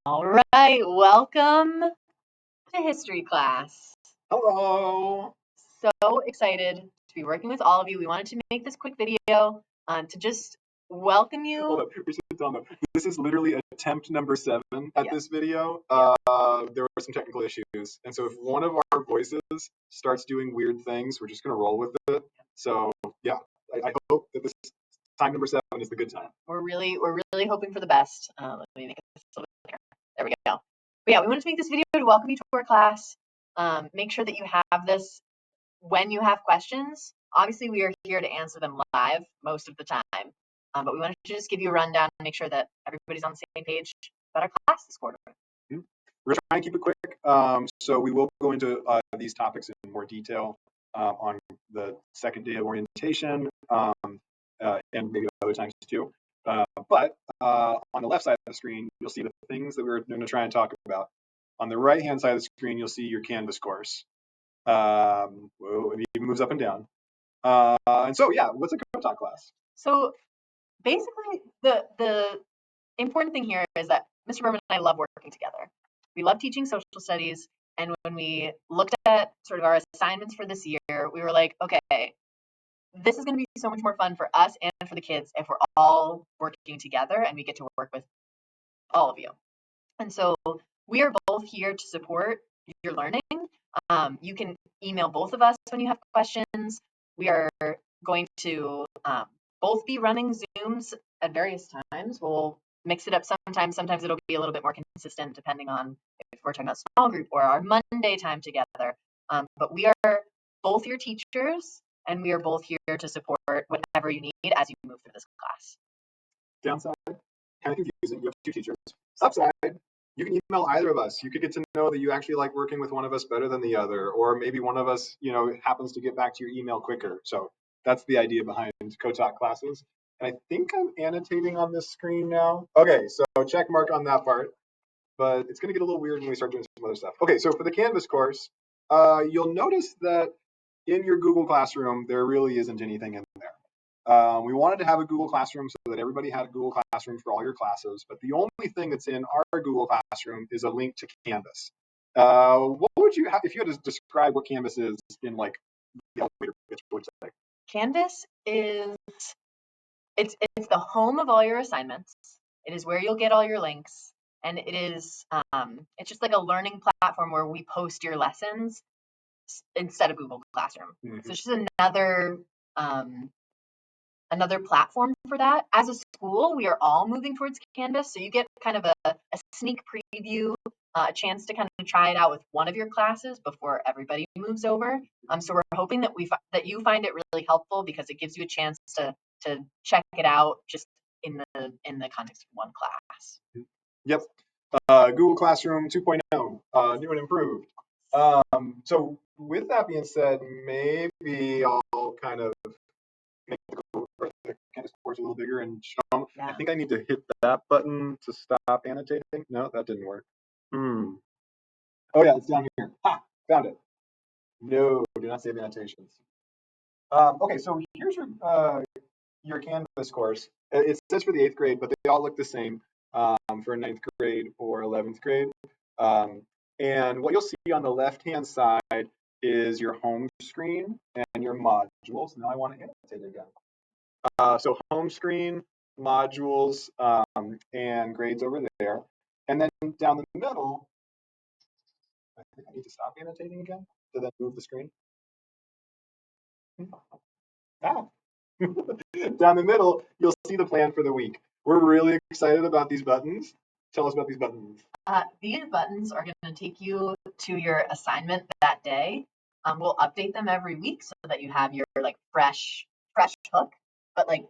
All right, welcome to history class. Hello. So excited to be working with all of you. We wanted to make this quick video to just welcome Hold you. up. We should tell them. This is literally attempt number 7 at Yeah. this video. Yeah. There were some technical issues. And so if one of our voices starts doing weird things, we're just going to roll with it. So, yeah, I hope that this time number 7 is the good time. We're really hoping for the best. Let me make this a little bit clearer. There we go. But yeah, we wanted to make this video to welcome you to our class. Make sure that you have this when you have questions. Obviously, we are here to answer them live most of the time. But we wanted to just give you a rundown and make sure that everybody's on the same page about our class this quarter. We're trying to keep it quick. So we will go into these topics in more detail on the second day of orientation and maybe other times too. But on the left side of the screen, you'll see the things that we're going to try and talk about. On the right-hand side of the screen, you'll see your Canvas course. It even moves up and down. And so, yeah, what's a Kotak class? So basically, the important thing here is that Mr. Berman and I love working together. We love teaching social studies, and when we looked at sort of our assignments for this year, we were like, okay, this is going to be so much more fun for us and for the kids if we're all working together and we get to work with all of you. And so we are both here to support your learning. You can email both of us when you have questions. We are going to both be running Zooms at various times. We'll mix it up sometimes. Sometimes it'll be a little bit more consistent depending on if we're talking about small group or our Monday time together. But we are both your teachers, and we are both here to support whatever you need as you move through this class. Downside, kind of confusing. You have 2 teachers. Upside, you can email either of us. You could get to know that you actually like working with one of us better than the other, or maybe one of us, happens to get back to your email quicker. So that's the idea behind Kotak classes. And I think I'm annotating on this screen now. Okay, so check mark on that part. But it's going to get a little weird when we start doing some other stuff. Okay, so for the Canvas course, you'll notice that in your Google Classroom, there really isn't anything in there. We wanted to have a Google Classroom so that everybody had a Google Classroom for all your classes, but the only thing that's in our Google Classroom is a link to Canvas. What would you have if you had to describe what Canvas is in like the elevator pitch? What would you say? Canvas is it's the home of all your assignments. It is where you'll get all your links, and it is it's just like a learning platform where we post your lessons instead of Google Classroom. Mm-hmm. So it's just another platform for that. As a school, we are all moving towards Canvas, so you get kind of a sneak preview, a chance to kind of try it out with one of your classes before everybody moves over. So we're hoping that that you find it really helpful because it gives you a chance to check it out just in the context of one class. Yep. Google Classroom 2.0, new and improved. So with that being said, maybe I'll kind of make the Canvas course a little bigger and show them. Yeah. I think I need to hit that button to stop annotating. No, that didn't work. Oh yeah, it's down here. Ha! Found it. No, do not save annotations. Okay, so here's your Canvas course. It says for the 8th grade, but they all look the same for 9th grade or 11th grade. And what you'll see on the left-hand side is your home screen and your modules. Now I want to annotate again. So home screen, modules, and grades over there. And then down the middle, I think I need to stop annotating again to then move the screen. Ah. Down the middle, you'll see the plan for the week. We're really excited about these buttons. Tell us about these buttons. These buttons are going to take you to your assignment that day. We'll update them every week so that you have your like fresh hook. But like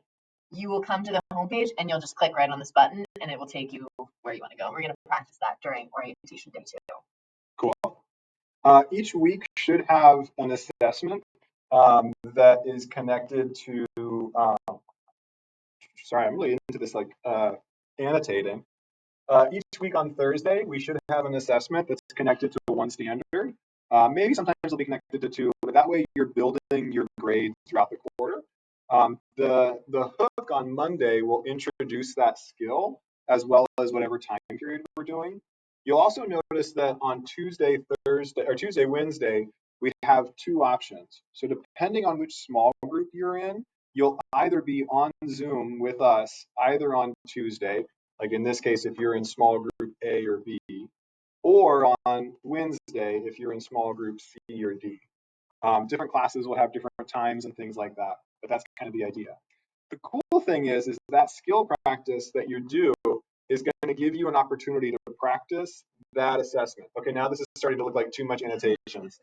you will come to the homepage and you'll just click right on this button and it will take you where you want to go. We're going to practice that during orientation day 2. Cool. Each week should have an assessment that is connected to. Sorry, I'm really into this like annotating. Each week on Thursday, we should have an assessment that's connected to one standard. Maybe sometimes it'll be connected to 2, but that way you're building your grades throughout the quarter. The hook on Monday will introduce that skill, as well as whatever time period we're doing. You'll also notice that on Tuesday, Wednesday, we have two options. So depending on which small group you're in, you'll either be on Zoom with us either on Tuesday, like in this case, if you're in small group A or B, or on Wednesday if you're in small group C or D. Different classes will have different times and things like that, but that's kind of the idea. The cool thing is that skill practice that you do is going to give you an opportunity to practice that assessment. Okay, now this is starting to look like too much annotations.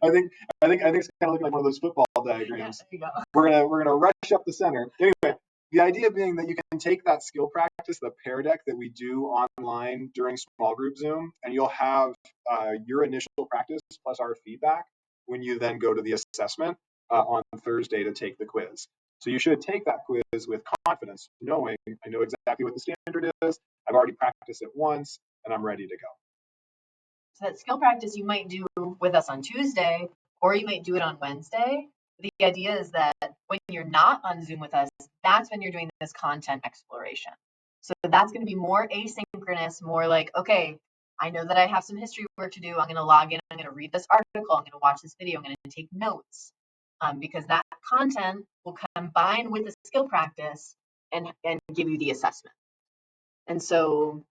I think it's kind of looking like one of those football diagrams. Yeah, there you go. We're gonna rush up the center. Anyway, the idea being that you can take that skill practice, the pair deck that we do online during small group Zoom, and you'll have your initial practice plus our feedback when you then go to the assessment on Thursday to take the quiz. So you should take that quiz with confidence, knowing I know exactly what the standard is. I've already practiced it once, and I'm ready to go. So that skill practice you might do with us on Tuesday, or you might do it on Wednesday. The idea is that when you're not on Zoom with us, that's when you're doing this content exploration. So that's going to be more asynchronous, more like, okay, I know that I have some history work to do. I'm going to log in. I'm going to read this article. I'm going to watch this video. I'm going to take notes because that content will combine with the skill practice and give you the assessment. And so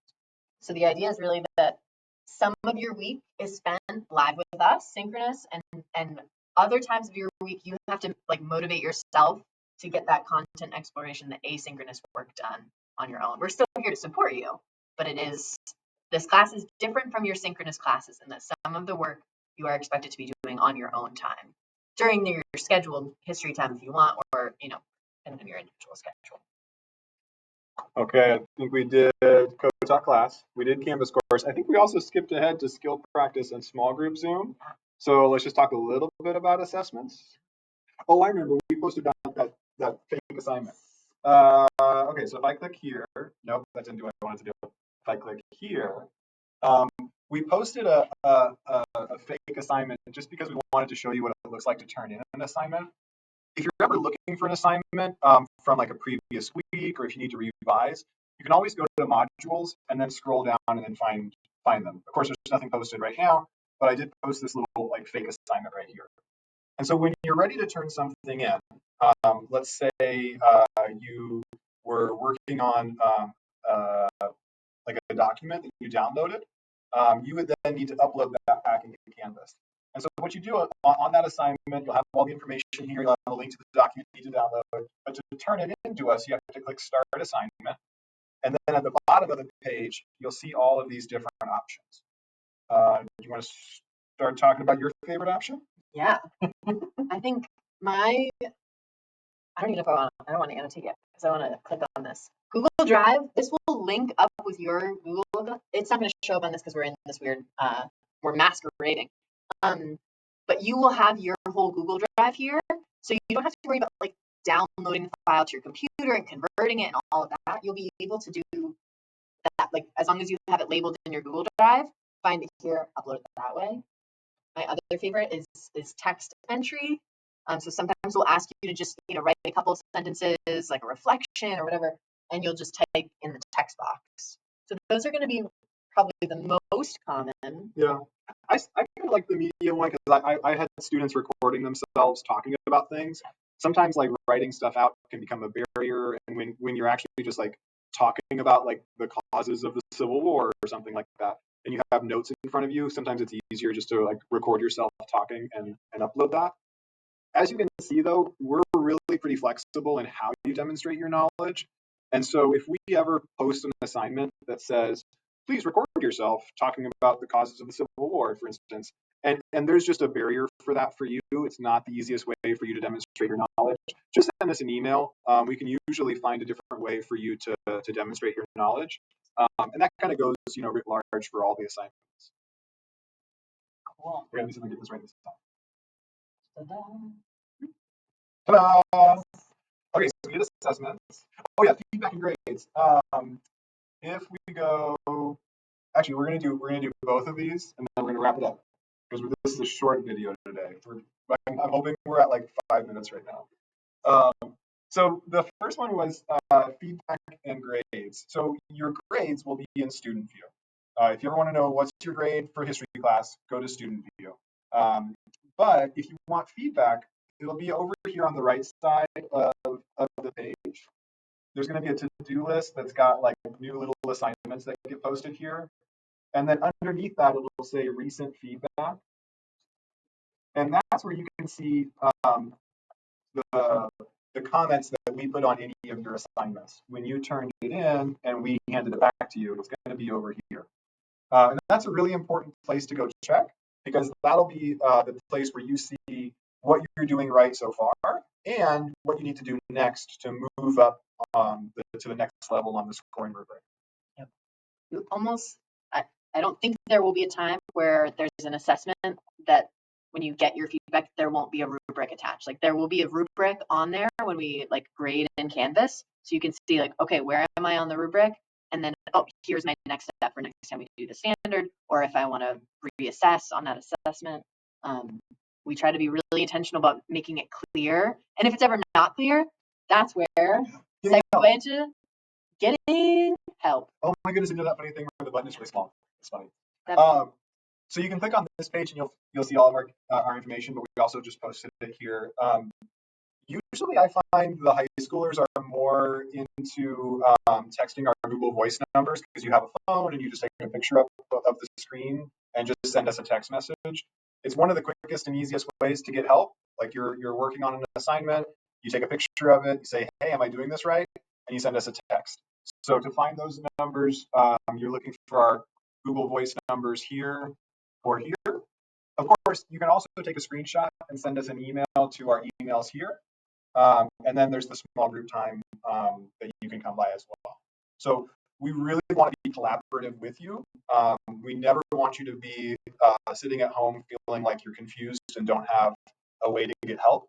the idea is really that some of your week is spent live with us, synchronous, and other times of your week you have to like motivate yourself to get that content exploration, the asynchronous work done on your own. We're still here to support you, but this class is different from your synchronous classes in that some of the work you are expected to be doing on your own time during your scheduled history time if you want, or kind of your individual schedule. Okay, I think we did co-taught class. We did Canvas course. I think we also skipped ahead to skill practice and small group Zoom. So let's just talk a little bit about assessments. Oh, I remember we posted that fake assignment. Okay, so if I click here, nope, that didn't do what I wanted to do. If I click here, we posted a fake assignment just because we wanted to show you what it looks like to turn in an assignment. If you're ever looking for an assignment from like a previous week, or if you need to revise, you can always go to modules and then scroll down and then find them. Of course, there's nothing posted right now, but I did post this little like fake assignment right here. And so when you're ready to turn something in, let's say you were working on like a document that you downloaded, you would then need to upload that back into Canvas. And so what you do on that assignment, you'll have all the information here, you'll have a link to the document you need to download, but to turn it into us, you have to click Start Assignment. And then at the bottom of the page, you'll see all of these different options. Do you want to start talking about your favorite option? Yeah. I think I don't even know if I don't want to annotate yet because I want to click on this. Google Drive, this will link up with your Google. It's not going to show up on this because we're in this weird, we're masquerading. But you will have your whole Google Drive here. So you don't have to worry about like downloading the file to your computer and converting it and all of that. You'll be able to do that, like as long as you have it labeled in your Google Drive, find it here, upload it that way. My other favorite is text entry. So sometimes we'll ask you to just write a couple of sentences, like a reflection or whatever, and you'll just type in the text box. So those are going to be probably the most common. Yeah, I kind of like the media one because I had students recording themselves talking about things. Sometimes like writing stuff out can become a barrier, and when you're actually just like talking about like the causes of the Civil War or something like that, and you have notes in front of you, sometimes it's easier just to like record yourself talking and upload that. As you can see though, we're really pretty flexible in how you demonstrate your knowledge. And so if we ever post an assignment that says, please record yourself talking about the causes of the Civil War, for instance, and there's just a barrier for that for you, it's not the easiest way for you to demonstrate your knowledge, just send us an email. We can usually find a different way for you to demonstrate your knowledge. And that kind of goes, writ large for all the assignments. Cool. We're going to get this right this time. Ta-da. Ta-da! Okay, so we did assessments. Oh yeah, feedback and grades. If we go, actually, we're gonna do both of these, and then we're gonna wrap it up because this is a short video today. I'm hoping we're at like 5 minutes right now. So the first one was feedback and grades. So your grades will be in student view. If you ever want to know what's your grade for history class, go to student view. But if you want feedback, it'll be over here on the right side of the page. There's going to be a to-do list that's got like new little assignments that get posted here. And then underneath that, it'll say recent feedback. And that's where you can see the, the comments that we put on any of your assignments. When you turned it in and we handed it back to you, it's going to be over here. And that's a really important place to go check because that'll be the place where you see what you're doing right so far and what you need to do next to move up to the next level on the scoring rubric. Yep. Almost, I don't think there will be a time where there's an assessment that when you get your feedback, there won't be a rubric attached. Like there will be a rubric on there when we like grade in Canvas. So you can see like, okay, where am I on the rubric? And then, oh, here's my next step for next time we do the standard, or if I want to reassess on that assessment. We try to be really intentional about making it clear. And if it's ever not clear, that's where segue into getting help. Oh my goodness, I know that funny thing where the button is really small. It's funny. So you can click on this page and you'll see all of our information, but we also just posted it here. Usually I find the high schoolers are more into texting our Google Voice numbers because you have a phone and you just take a picture of the screen and just send us a text message. It's one of the quickest and easiest ways to get help. Like you're working on an assignment, you take a picture of it, you say, hey, am I doing this right? And you send us a text. So to find those numbers, you're looking for our Google Voice numbers here or here. Of course, you can also take a screenshot and send us an email to our emails here. And then there's the small group time that you can come by as well. So we really want to be collaborative with you. We never want you to be sitting at home feeling like you're confused and don't have a way to get help.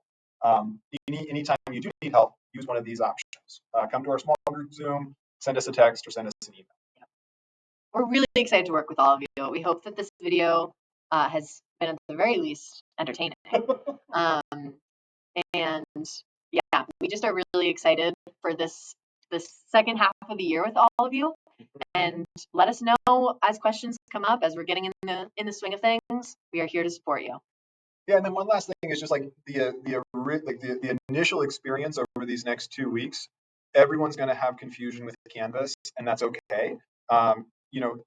Anytime you do need help, use one of these options. Come to our small group Zoom, send us a text, or send us an email. We're really excited to work with all of you. We hope that this video has been at the very least entertaining. And yeah, we just are really excited for this second half of the year with all of you. And let us know as questions come up, as we're getting in the swing of things. We are here to support you. Yeah, and then one last thing is just like the initial experience over these next 2 weeks. Everyone's going to have confusion with Canvas, and that's okay.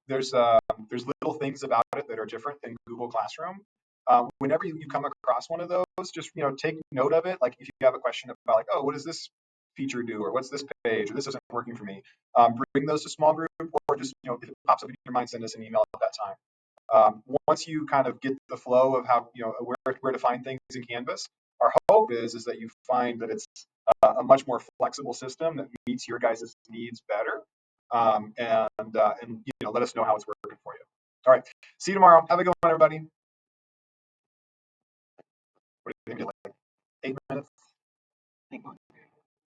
There's little things about it that are different than Google Classroom. Whenever you come across one of those, just take note of it. Like if you have a question about like, oh, what does this feature do, or what's this page, or this isn't working for me, bring those to small group, or just if it pops up in your mind, send us an email at that time. Once you kind of get the flow of how where to find things in Canvas, our hope is that you find that it's a much more flexible system that meets your guys' needs better, and let us know how it's working for you. All right, see you tomorrow. Have a good one, everybody. What do you think? Like 8 minutes?